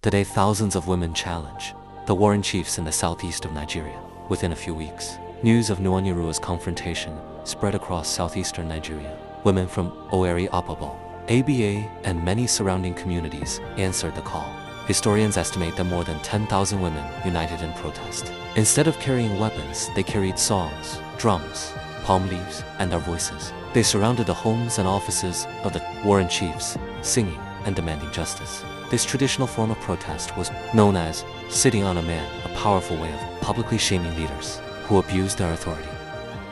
Today, thousands of women challenge the warring chiefs in the southeast of Nigeria. Within a few weeks, news of Nwanyiruwa's confrontation spread across southeastern Nigeria. Women from Owerri Opobo, ABA, and many surrounding communities answered the call. Historians estimate that more than 10,000 women united in protest. Instead of carrying weapons, they carried songs, drums, palm leaves, and their voices. They surrounded the homes and offices of the warring chiefs, singing and demanding justice. This traditional form of protest was known as sitting on a man, a powerful way of publicly shaming leaders who abused their authority.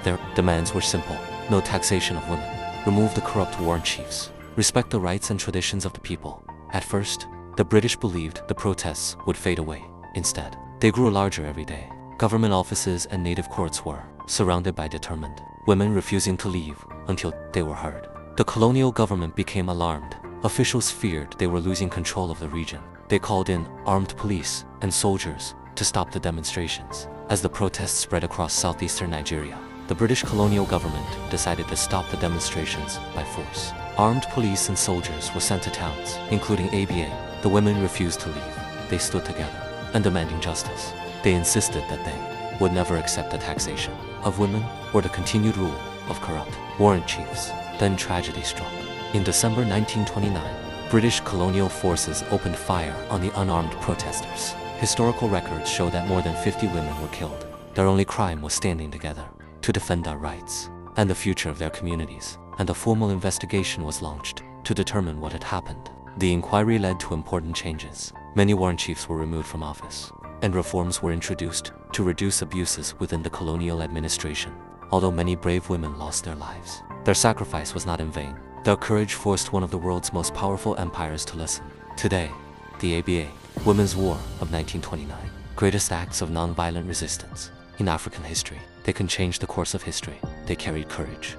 Their demands were simple: no taxation of women, remove the corrupt warring chiefs, respect the rights and traditions of the people. At first, the British believed the protests would fade away. Instead, they grew larger every day. Government offices and native courts were surrounded by determined women refusing to leave until they were heard. The colonial government became alarmed. Officials feared they were losing control of the region. They called in armed police and soldiers to stop the demonstrations. As the protests spread across southeastern Nigeria, the British colonial government decided to stop the demonstrations by force. Armed police and soldiers were sent to towns, including ABA. The women refused to leave. They stood together and demanding justice. They insisted that they would never accept the taxation of women or the continued rule of corrupt warring chiefs. Then tragedy struck. In December 1929, British colonial forces opened fire on the unarmed protesters. Historical records show that more than 50 women were killed. Their only crime was standing together to defend their rights and the future of their communities. And a formal investigation was launched to determine what had happened. The inquiry led to important changes. Many warring chiefs were removed from office, and reforms were introduced to reduce abuses within the colonial administration. Although many brave women lost their lives, their sacrifice was not in vain. Their courage forced one of the world's most powerful empires to listen. Today, the ABA, Women's War of 1929, greatest acts of nonviolent resistance in African history. They can change the course of history. They carried courage,